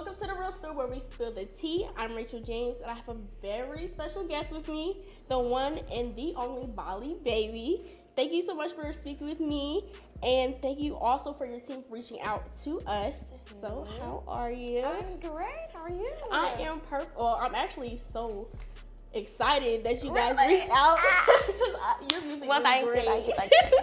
Welcome to The Real Spill, where we spill the tea. I'm Rachel James, and I have a very special guest with me, the one and the only Bali Baby. Thank you so much for speaking with me, and thank you also for your team for reaching out to us. So, how are you? I'm great. How are you? I am perfect. Well, I'm actually so excited that you guys reached out. Your music is great. Thank you.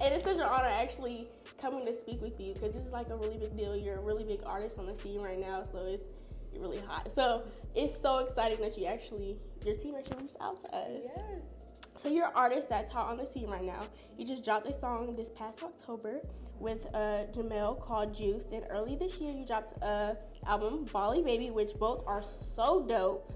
And it's such an honor actually coming to speak with you, because this is like a really big deal. You're a really big artist on the scene right now, so it's really hot. So it's so exciting that your team actually reached out to us. Yes. So you're an artist that's hot on the scene right now. You just dropped a song this past October with Jamel called Juice, and early this year you dropped a album, Bali Baby, which both are so dope.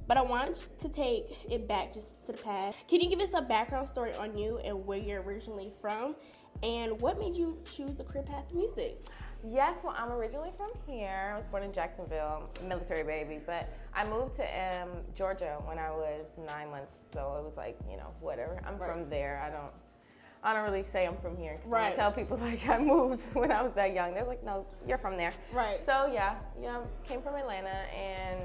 But I want to take it back just to the past. Can you give us a background story on you and where you're originally from? And what made you choose the career path of music? Yes, well, I'm originally from here. I was born in Jacksonville, military baby, but I moved to Georgia when I was 9 months, so it was like, whatever. I'm from there. I don't really say I'm from here. Right. I tell people like I moved when I was that young. They're like, no, you're from there. Right. So yeah, came from Atlanta, and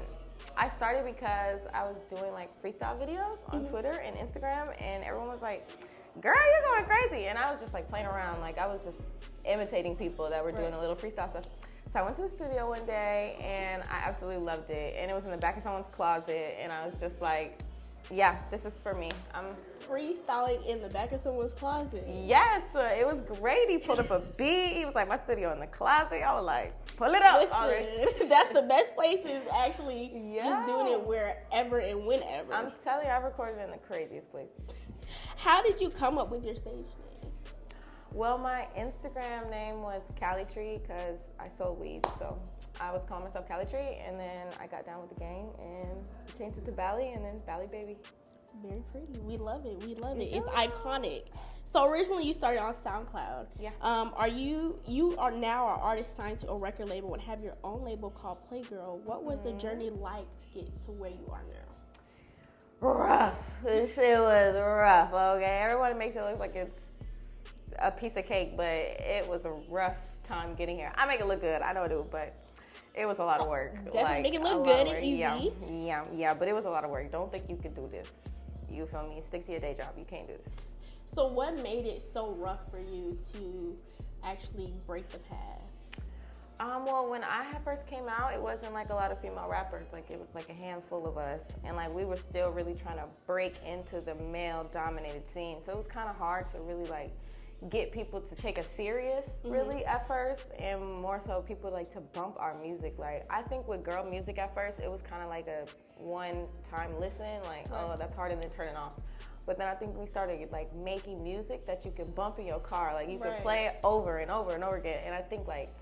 I started because I was doing like freestyle videos on Twitter and Instagram, and everyone was like, girl, you're going crazy. And I was just like playing around. Like I was just imitating people that were doing a little freestyle stuff. So I went to the studio one day and I absolutely loved it. And it was in the back of someone's closet. And I was just like, yeah, this is for me. I'm freestyling in the back of someone's closet. Yes, it was great. He pulled up a beat. He was like, my studio in the closet. I was like, pull it up. Listen, that's the best places, actually. Just doing it wherever and whenever. I'm telling you, I've recorded in the craziest places. How did you come up with your stage name? Well, my Instagram name was Cali Tree because I sold weed. So I was calling myself Cali Tree, and then I got down with the gang and changed it to Bali, and then Bali Baby. Very pretty. We love it. We love it. It's iconic. So originally you started on SoundCloud. Yeah. You are now an artist signed to a record label and have your own label called Playgirl. What was the journey like to get to where you are now? Rough. This shit was rough, okay? Everyone makes it look like it's a piece of cake, but it was a rough time getting here. I make it look good, I know I do, but it was a lot of work. Definitely make it look good and easy. Yeah, but it was a lot of work. Don't think you could do this. You feel me? Stick to your day job. You can't do this. So what made it so rough for you to actually break the path? Well, when I first came out, it wasn't like a lot of female rappers. Like it was like a handful of us, and like we were still really trying to break into the male-dominated scene. So it was kind of hard to really like get people to take us serious, really at first, and more so people like to bump our music. Like I think with girl music at first, it was kind of like a one-time listen, like oh that's hard, and then turn it off. But then I think we started like making music that you can bump in your car, like you can play it over and over and over again. And I think like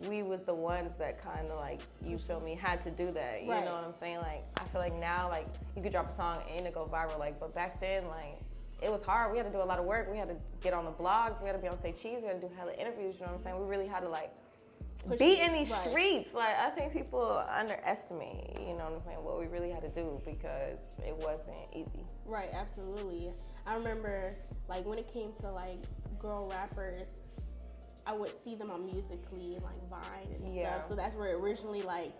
we was the ones that kind of like, you feel me, had to do that. You know what I'm saying? Like I feel like now like you could drop a song and it go viral. Like but back then like it was hard. We had to do a lot of work. We had to get on the blogs. We had to be on Say Cheese. We had to do hella interviews. You know what I'm saying? We really had to like be in these streets. Like I think people underestimate, you know what I'm saying, what we really had to do because it wasn't easy. Right, absolutely. I remember like when it came to like girl rappers, I would see them on Musical.ly and like Vine and stuff. So that's where it originally like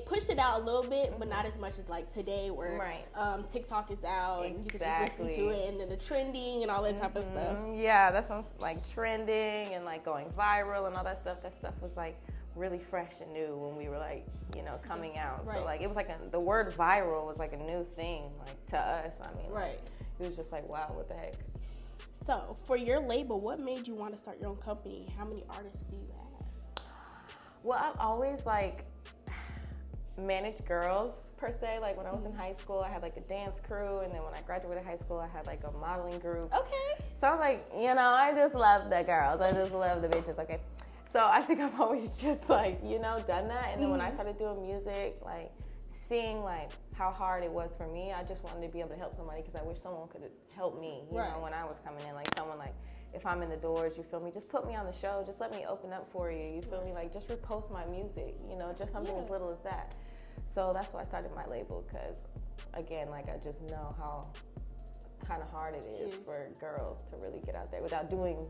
pushed it out a little bit, but not as much as like today where TikTok is out and you can just listen to it, and then the trending and all that type of stuff. Yeah, that's when like trending and like going viral and all that stuff. That stuff was like really fresh and new when we were like, coming out. So like it was like the word viral was like a new thing like to us. I mean, like, it was just like, wow, what the heck. So, for your label, what made you want to start your own company? How many artists do you have? Well, I've always like managed girls per se. Like when I was in high school, I had like a dance crew, and then when I graduated high school, I had like a modeling group. Okay. So I was like, I just love the girls. I just love the bitches. Okay. So I think I've always just like, done that. And then when I started doing music, like seeing like how hard it was for me, I just wanted to be able to help somebody because I wish someone could help me, you know, when I was coming in. Like someone like, if I'm in the doors, you feel me, just put me on the show, just let me open up for you, you feel me, like just repost my music, just something as little as that. So that's why I started my label because, again, like I just know how kind of hard it is for girls to really get out there without doing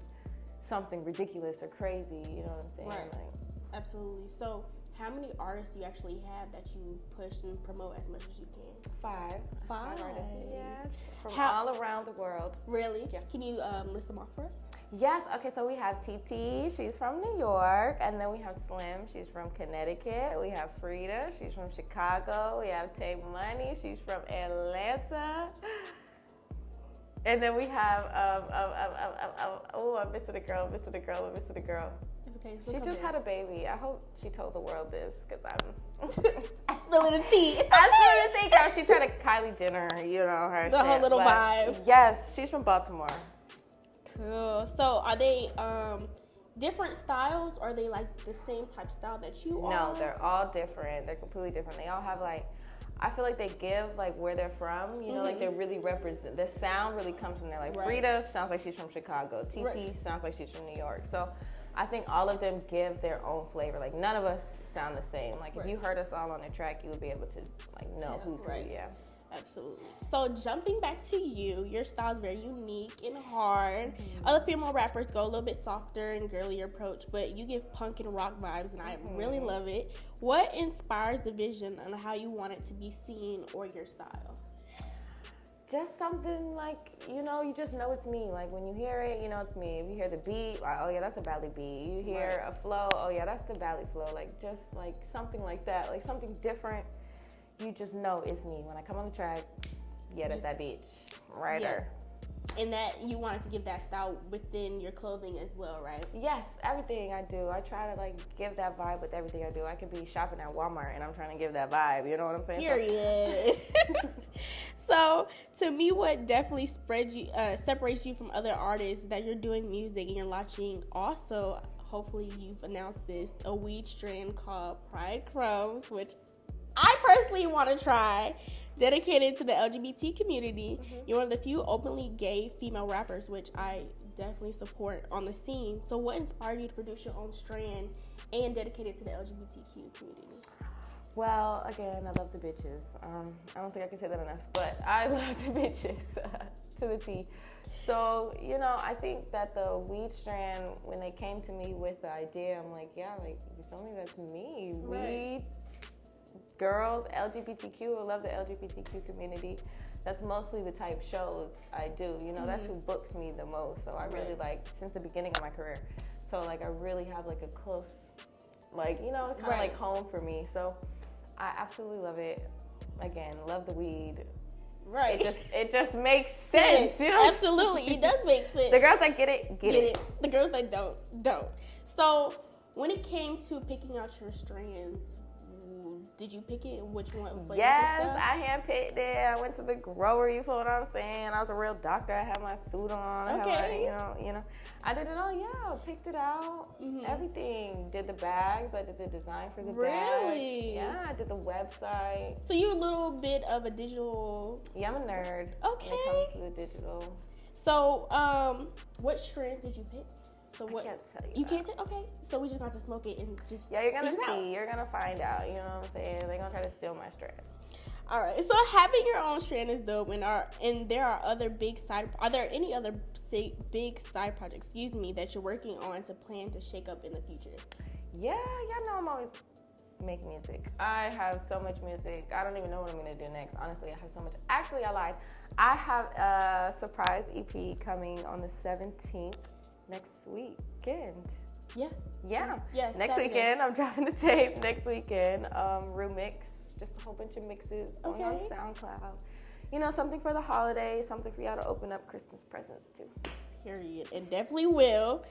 something ridiculous or crazy, you know what I'm saying? Right. Like, absolutely. So How many artists do you actually have that you push and promote as much as you can? Five artists. Yes. From all around the world. Really? Yeah. Can you list them off for us? Yes. Okay. So we have TT. She's from New York, and then we have Slim. She's from Connecticut. We have Frida. She's from Chicago. We have Tay Money. She's from Atlanta. And then we have I'm missing a girl. It's okay. She just had a baby. I hope she told the world this, because I spill in the tea. I spill in the tea, girl. She tried to Kylie Jenner, her the whole little vibe. Yes, she's from Baltimore. Cool. So are they different styles, or are they like the same type style that you are? No, they're all different. They're completely different. They all have I feel like they give where they're from, like they really represent. The sound really comes from there. Like Frida sounds like she's from Chicago. TT sounds like she's from New York. So I think all of them give their own flavor. Like none of us sound the same. Like if you heard us all on the track, you would be able to know who's who. Yeah. Absolutely. So jumping back to you, your style is very unique and hard. Other female rappers go a little bit softer and girlier approach, but you give punk and rock vibes, and I really love it. What inspires the vision on how you want it to be seen, or your style? Just something you just know it's me. Like when you hear it, you know it's me. If you hear the beat, oh yeah, that's a Bali beat. You hear a flow, oh yeah, that's the Bali flow. Just something like that, something different. You just know it's me. When I come on the track, that's that bitch right there. And that you wanted to give that style within your clothing as well, right? Yes, everything I do. I try to give that vibe with everything I do. I could be shopping at Walmart and I'm trying to give that vibe. You know what I'm saying? Period. So to me, what definitely separates you from other artists is that you're doing music and you're launching also, hopefully you've announced this, a weed strand called Pride Crumbs, which I personally want to try, dedicated to the LGBT community. You're one of the few openly gay female rappers, which I definitely support on the scene. So what inspired you to produce your own strand and dedicate it to the LGBTQ community? Well, again, I love the bitches. I don't think I can say that enough, but I love the bitches to the T. So, I think that the weed strand, when they came to me with the idea, I'm like, you told me that's me. Weed, girls, LGBTQ. I love the LGBTQ community. That's mostly the type shows I do. That's who books me the most. So I really since the beginning of my career. So I really have a close, kind of home for me. So I absolutely love it. Again, love the weed. Right. It just makes sense. Absolutely, it does make sense. The girls that get it, get it. The girls that don't. So when it came to picking out your strands, did you pick it? Which one? Yes, I handpicked it. I went to the grower. You feel what I'm saying? I was a real doctor. I had my suit on. Okay. I did it all. Yeah, picked it out. Everything. Did the bags. I did the design for the bags. Really? Yeah, I did the website. So you're a little bit of a digital. Yeah, I'm a nerd. Okay. When it comes to the digital. So, what strands did you pick? So what? I can't tell you. You can't tell? Okay. So we just got to smoke it and just. Yeah, you're gonna see. You're gonna find out. You know what I'm saying? They're gonna try to steal my strand. All right. So having your own strand is dope, and there are other big side. Are there any other big side projects? That you're working on to plan to shake up in the future? Yeah, y'all know I'm always making music. I have so much music. I don't even know what I'm gonna do next. Honestly, I have so much. Actually, I lied. I have a surprise EP coming on the 17th. Next weekend. Yeah. Next Saturday. weekend, I'm dropping the tape. Next weekend, remix, just a whole bunch of mixes going on SoundCloud. Something for the holidays, something for y'all to open up Christmas presents too. Period. And definitely will.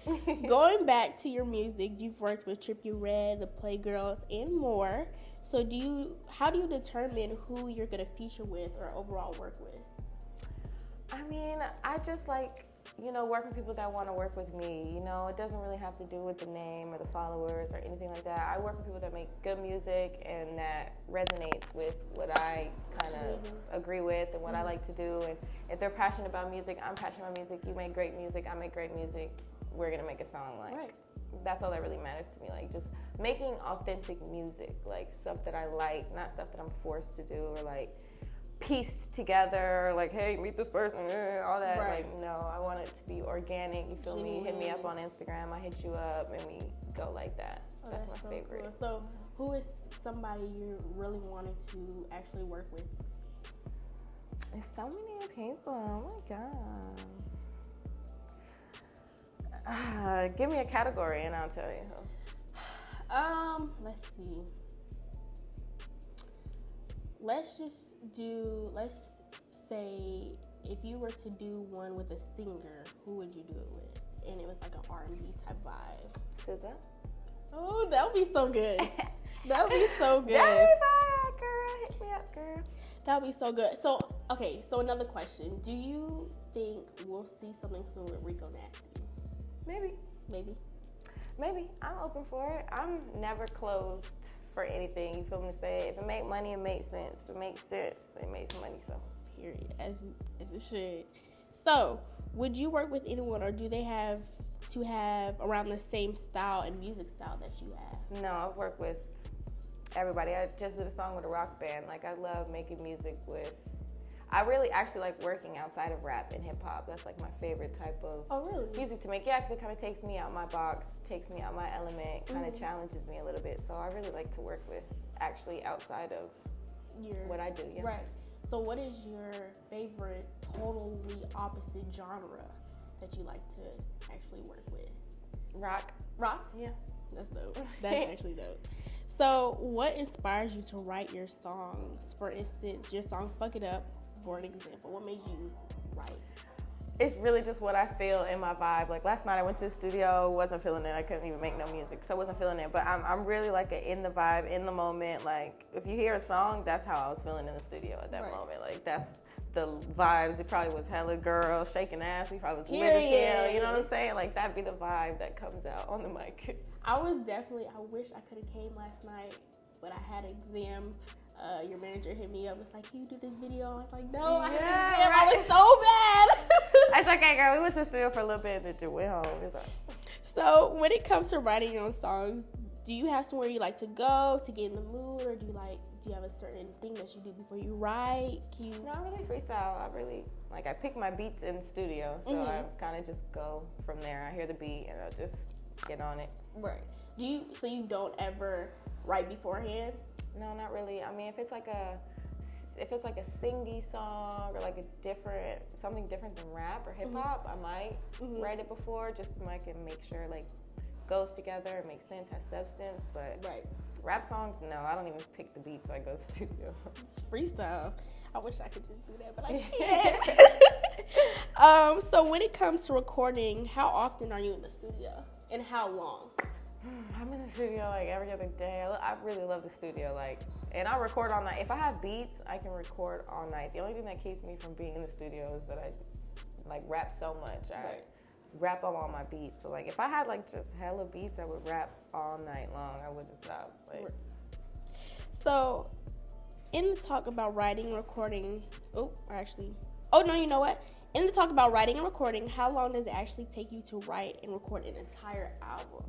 Going back to your music, you've worked with Trippie Redd, the Playgirls, and more. So how do you determine who you're gonna feature with or overall work with? I mean, I just work with people that want to work with me. It doesn't really have to do with the name or the followers or anything like that. I work with people that make good music and that resonates with what I kind of agree with and what I like to do. And if they're passionate about music, I'm passionate about music. You make great music, I make great music. We're going to make a song. That's all that really matters to me. Just making authentic music, stuff that I like, not stuff that I'm forced to do or pieced together, like, hey, meet this person, all that. Right. Like, no, I want it to be organic. You feel me? Hit me up on Instagram. I hit you up, and we go like that. Oh, that's my so favorite. Cool. So, who is somebody you really wanted to actually work with? There's so many people. Oh my god. Give me a category, and I'll tell you. Let's see. Let's say if you were to do one with a singer, who would you do it with? And it was like an R&B type vibe. SZA? Oh, that would be so good. That would be so good. That would be fire, girl. Hit me up, girl. That would be so good. So, okay, so another question. Do you think we'll see something soon with Rico Nasty? Maybe. I'm open for it. I'm never closed for anything. You feel me? Say if it make money, it makes sense. If it makes sense, it makes money. So period, as it should. So, would you work with anyone, or do they have to have around the same style and music style that you have? No, I've worked with everybody. I just did a song with a rock band. Like, I love making music with. I really actually like working outside of rap and hip hop. That's like my favorite type of music to make. Yeah, because it kind of takes me out my box, takes me out my element, kind of challenges me a little bit. So I really like to work with actually outside of what I do. Yeah. Right. So what is your favorite totally opposite genre that you like to actually work with? Rock. Yeah. That's dope. That's actually dope. So what inspires you to write your songs? For instance, your song Fuck It Up, for an example. What made you write? It's really just what I feel in my vibe. Like last night I went to the studio, wasn't feeling it. I couldn't even make no music, so I wasn't feeling it. But I'm really like in the vibe, in the moment. Like if you hear a song, that's how I was feeling in the studio at that moment. Like that's the vibes. It probably was hella girl, shaking ass. We probably was lit as hell. You know what I'm saying? Like that'd be the vibe that comes out on the mic. I wish I could have came last night, but I had an exam. Your manager hit me up. Was like, "Can you do this video?" I was like, "No, I had an exam." I was so bad. It's okay, girl. We went to the studio for a little bit, and then you went home. It's like... So, when it comes to writing your own songs, do you have somewhere you like to go to get in the mood, or do you have a certain thing that you do before you write? No, I really freestyle. I pick my beats in the studio, so I kind of just go from there. I hear the beat, and I'll just get on it. Right. So you don't ever write beforehand? No, not really. I mean, if it's like a singy song or like something different than rap or hip hop, I might write it before just so I can make sure like goes together, it makes sense, has substance. But rap songs, no, I don't even pick the beat, so I go to the studio. It's freestyle. I wish I could just do that, but I can't. So when it comes to recording, how often are you in the studio, and how long? I'm in the studio like every other day. I really love the studio, and I record all night. If I have beats, I can record all night. The only thing that keeps me from being in the studio is that I rap so much. I rap on all my beats. So if I had just hella beats, I would rap all night long. I wouldn't stop. So, in the talk about writing and recording, you know what? In the talk about writing and recording, how long does it actually take you to write and record an entire album?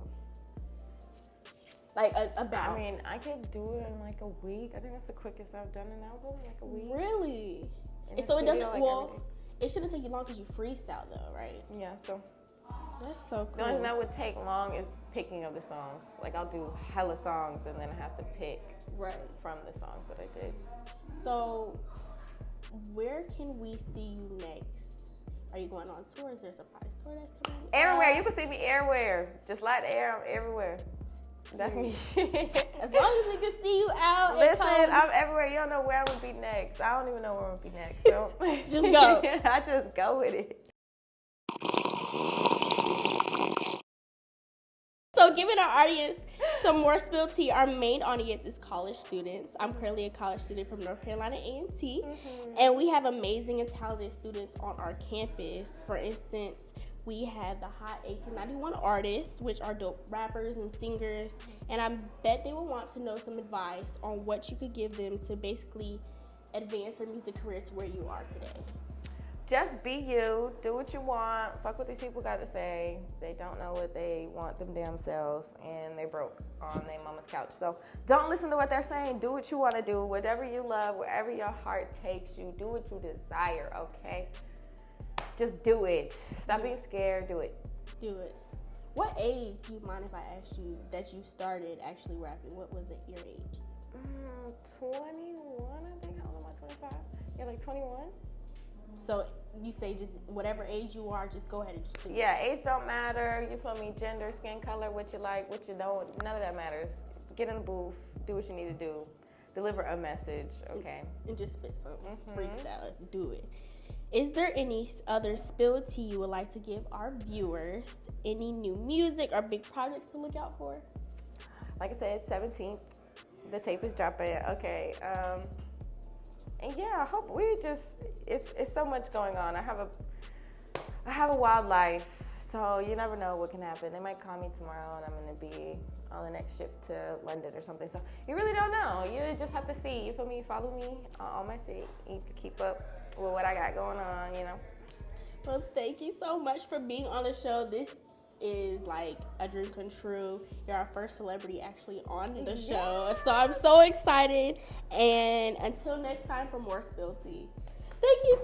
I mean, I could do it in a week. I think that's the quickest I've done an album, a week. Really? So it doesn't, it shouldn't take you long because you freestyle though, right? Yeah, so. That's so cool. The only thing that would take long is picking of the songs. I'll do hella songs and then I have to pick from the songs that I did. So, where can we see you next? Are you going on tour? Is there a surprise tour that's coming? Everywhere. You can see me everywhere. Just light the air. I'm everywhere. That's me. As long as we can see you out. Listen, I'm everywhere. You don't know where I'm going to be next. I don't even know where I'm going to be next. So just go. I just go with it. So giving our audience some more spill tea, our main audience is college students. I'm currently a college student from North Carolina A&T, and we have amazing and talented students on our campus. For instance, we have the Hot 1891 artists, which are dope rappers and singers, and I bet they will want to know some advice on what you could give them to basically advance their music career to where you are today. just be you. Do what you want. Fuck what these people got to say. They don't know what they want them damn selves, and they broke on their mama's couch. So don't listen to what they're saying. Do what you want to do. Whatever you love, wherever your heart takes you, do what you desire, okay? Just do it. Stop being scared. Do it. Do it. What age, do you mind if I asked you, that you started actually rapping? What was it, your age? 21, I think. How old am I? 25? Yeah, like 21. So you say just whatever age you are, just go ahead and just sing. Yeah, age don't matter. You feel me? Gender, skin color, what you like, what you don't. None of that matters. Get in the booth. Do what you need to do. Deliver a message, okay? And just spit something. Freestyle it. Do it. Is there any other spill tea you would like to give our viewers? Any new music or big projects to look out for? Like I said, 17th. The tape is dropping. Okay. And yeah, I hope it's so much going on. I have a wild life, so you never know what can happen. They might call me tomorrow and I'm gonna be on the next ship to London or something. So you really don't know. You just have to see. You feel me? Follow me on all my shit. You need to keep up with what I got going on, you know. Well, thank you so much for being on the show. This is like a dream come true. You're our first celebrity actually on the show. So I'm so excited. And until next time for more Spill Tea. Thank you